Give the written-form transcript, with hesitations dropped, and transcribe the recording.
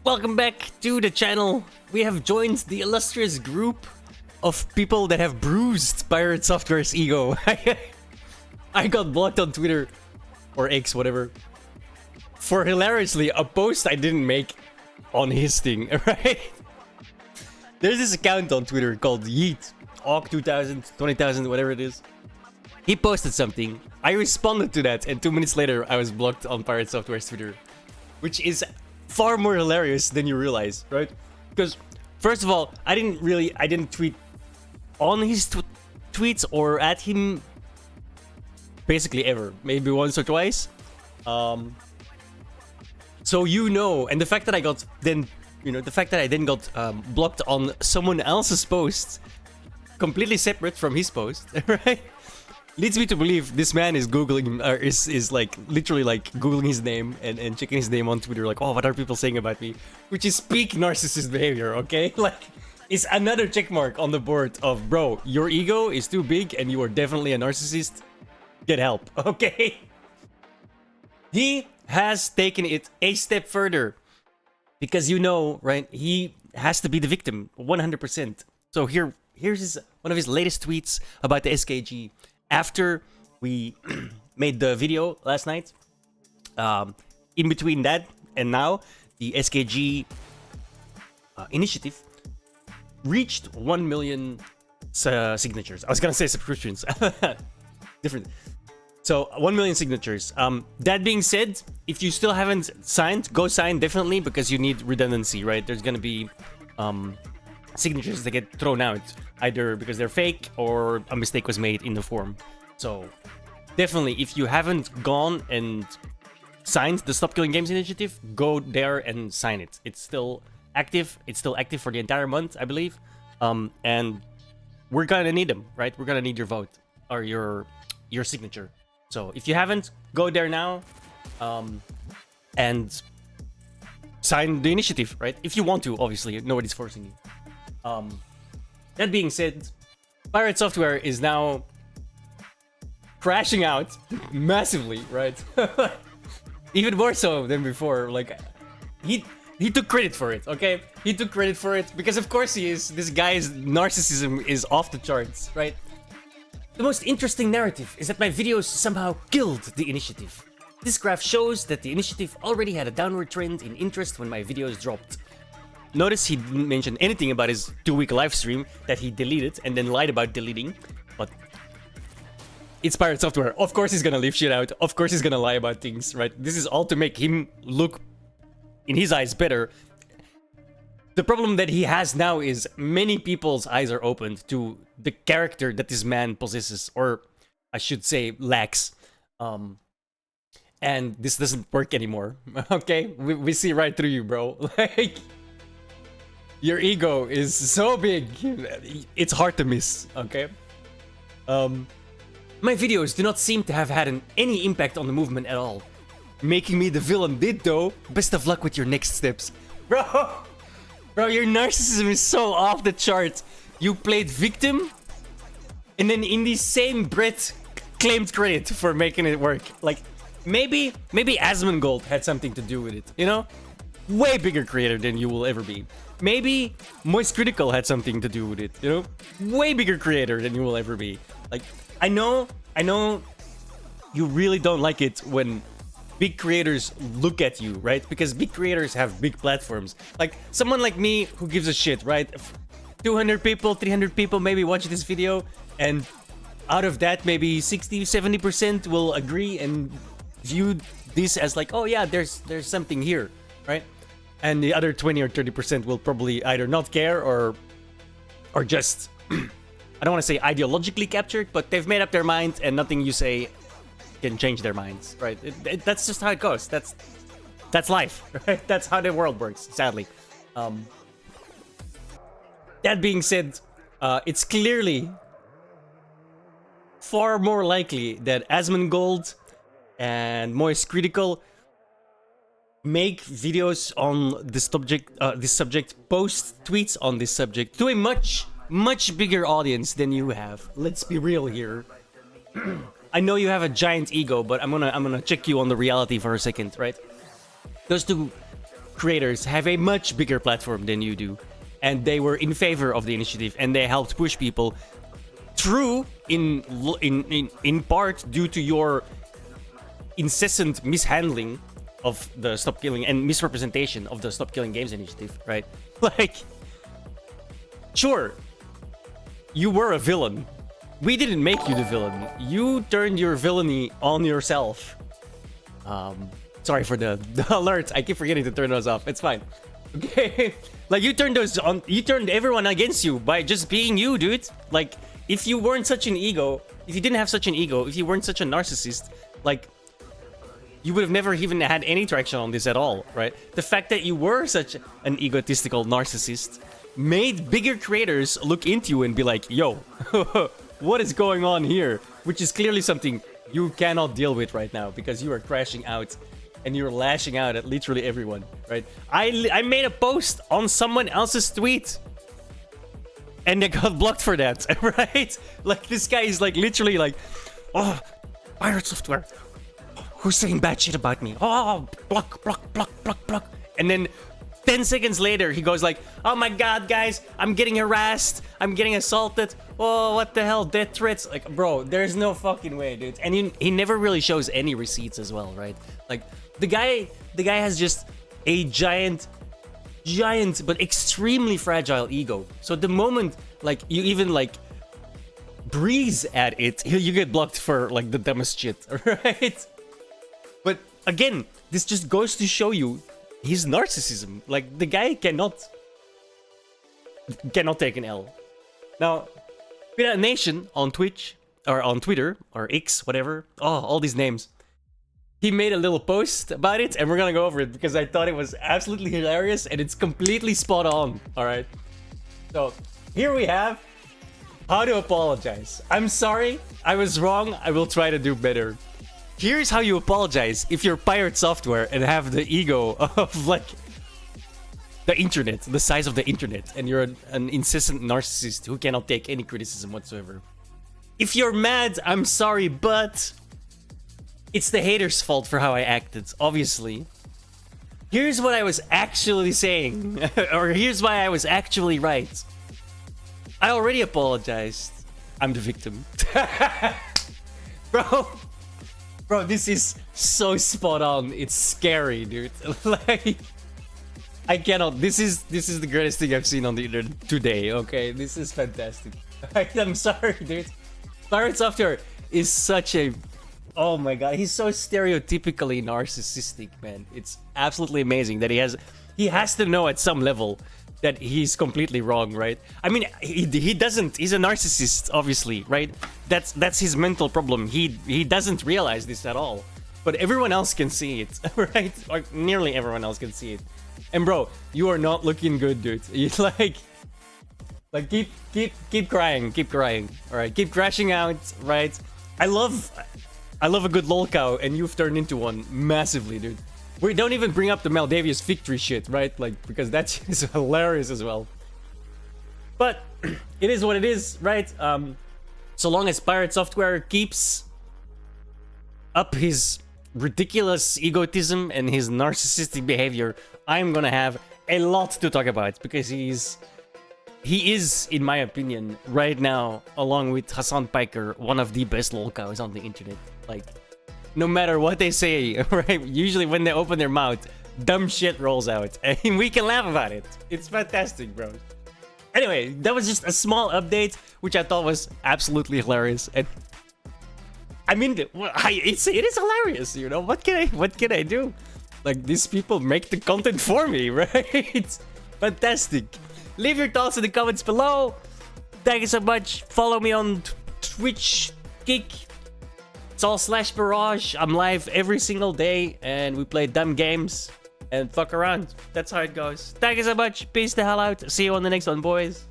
Welcome back to the channel. We have joined the illustrious group of people that have bruised Pirateoftware's ego. I got blocked on Twitter, or X, whatever, for hilariously a post I didn't make on his thing, right? There's this account on Twitter called Yeet, Awk 2000, 20,000, whatever it is. He posted something, I responded to that, and 2 minutes later I was blocked on Pirateoftware's Twitter. Which is far more hilarious than you realize, right? Because, first of all, I didn't tweet on his tweets or at him basically ever. Maybe once or twice. So and the fact that I got then, the fact that I then got blocked on someone else's post, completely separate from his post, right? Leads me to believe this man is googling, or is like literally like googling his name and checking his name on Twitter, like, oh, what are people saying about me? Which is peak narcissist behavior, okay? Like, it's another checkmark on the board of, bro, your ego is too big and you are definitely a narcissist. Get help, okay? He has taken it a step further because right? He has to be the victim, 100%. So here's one of his latest tweets about the SKG. After we made the video last night, in between that and now, the SKG initiative reached 1 million signatures. I was gonna say subscriptions. Different. So 1 million signatures. That being said, if you still haven't signed, go sign definitely, because you need redundancy, right? There's gonna be signatures that get thrown out, either because they're fake or a mistake was made in the form. So definitely, if you haven't gone and signed the Stop Killing Games initiative, go there and sign it. It's still active. It's still active for the entire month, I believe. And we're gonna need them, right? We're gonna need your vote or your signature. So if you haven't, go there now and sign the initiative, right? If you want to, obviously, nobody's forcing you. That being said, Pirateoftware is now crashing out massively, right? Even more so than before. Like, he took credit for it, okay? He took credit for it because, of course, he is. This guy's narcissism is off the charts, right? The most interesting narrative is that my videos somehow killed the initiative. This graph shows that the initiative already had a downward trend in interest when my videos dropped. Notice he didn't mention anything about his 2-week live stream that he deleted and then lied about deleting, but it's Pirateoftware. Of course he's gonna leave shit out. Of course he's gonna lie about things, right? This is all to make him look, in his eyes, better. The problem that he has now is many people's eyes are opened to the character that this man possesses, or I should say lacks. And this doesn't work anymore, okay? We see right through you, bro. Like, your ego is so big, it's hard to miss, okay? My videos do not seem to have had any impact on the movement at all. Making me the villain did, though. Best of luck with your next steps. Bro, your narcissism is so off the charts. You played victim, and then in the same breath, claimed credit for making it work. Like, maybe Asmongold had something to do with it, you know? Way bigger creator than you will ever be. Maybe Moist Critical had something to do with it, you know? Way bigger creator than you will ever be. Like, I know you really don't like it when big creators look at you, right? Because big creators have big platforms. Like, someone like me who gives a shit, right? 200 people, 300 people maybe watch this video, and out of that, maybe 60-70% will agree and view this as like, oh yeah, there's something here, right? And the other 20 or 30% will probably either not care or just, I don't want to say ideologically captured, but they've made up their mind and nothing you say can change their minds, right? That's just how it goes. That's life, right? That's how the world works, sadly. That being said, it's clearly far more likely that Asmongold and Moist Critical make videos on this subject, post tweets on this subject to a much bigger audience than you have. Let's be real here. I know you have a giant ego, but I'm gonna check you on the reality for a second, right? Those two creators have a much bigger platform than you do, and they were in favor of the initiative, and they helped push people through in part due to your incessant mishandling of the Stop Killing and misrepresentation of the Stop Killing Games initiative, right? Like, sure, you were a villain. We didn't make you the villain. You turned your villainy on yourself. Sorry for the alerts. I keep forgetting to turn those off. It's fine. Okay? Like, you turned those on. You turned everyone against you by just being you, dude. Like, if you weren't such an ego, if you didn't have such an ego, if you weren't such a narcissist, like, you would have never even had any traction on this at all, right? The fact that you were such an egotistical narcissist made bigger creators look into you and be like, yo, what is going on here? Which is clearly something you cannot deal with right now because you are crashing out and you're lashing out at literally everyone, right? I made a post on someone else's tweet and they got blocked for that, right? Like, this guy is like literally like, oh, Pirateoftware, who's saying bad shit about me? Oh, block. And then 10 seconds later, he goes like, oh my god, guys, I'm getting harassed. I'm getting assaulted. Oh, what the hell? Death threats. Like, bro, there's no fucking way, dude. And he never really shows any receipts as well, right? Like, the guy has just a giant, but extremely fragile ego. So the moment, like, you even, like, breeze at it, you get blocked for, like, the dumbest shit, right? But, again, this just goes to show you his narcissism. Like, the guy cannot take an L. Now, Pirate Nation on Twitch, or on Twitter, or X, whatever, all these names, he made a little post about it, and we're gonna go over it because I thought it was absolutely hilarious, and it's completely spot on, alright? So, here we have how to apologize. I'm sorry, I was wrong, I will try to do better. Here's how you apologize if you're Pirateoftware and have the ego of, like, the internet, the size of the internet, and you're an incessant narcissist who cannot take any criticism whatsoever. If you're mad, I'm sorry, but it's the haters' fault for how I acted, obviously. Here's what I was actually saying, or here's why I was actually right. I already apologized. I'm the victim. Bro, this is so spot on. It's scary, dude. Like, I cannot. This is the greatest thing I've seen on the internet today. Okay, this is fantastic. I'm sorry, dude. Pirateoftware is such a, oh my god, he's so stereotypically narcissistic, man. It's absolutely amazing that he has to know at some level that he's completely wrong, right? I mean, he doesn't. He's a narcissist, obviously, right? That's his mental problem. He doesn't realize this at all. But everyone else can see it, right? Or nearly everyone else can see it. And bro, you are not looking good, dude. You like keep crying, all right? Keep crashing out, right? I love a good Lolcow, and you've turned into one massively, dude. We don't even bring up the Maldavius victory shit, right? Like, because that's just hilarious as well. But it is what it is, right? So long as Pirateoftware keeps up his ridiculous egotism and his narcissistic behavior, I'm gonna have a lot to talk about, because he is, in my opinion, right now, along with Hassan Piker, one of the best Lolcows on the internet. Like, no matter what they say, right? Usually when they open their mouth, dumb shit rolls out, and we can laugh about it. It's fantastic, bro. Anyway, that was just a small update, which I thought was absolutely hilarious. And I mean, it is hilarious, you know. What can I do? Like, these people make the content for me, right? Fantastic. Leave your thoughts in the comments below. Thank you so much. Follow me on Twitch, Kick. It's all /Barrage. I'm live every single day, and we play dumb games and fuck around. That's how it goes. Thank you so much. Peace the hell out. See you on the next one, boys.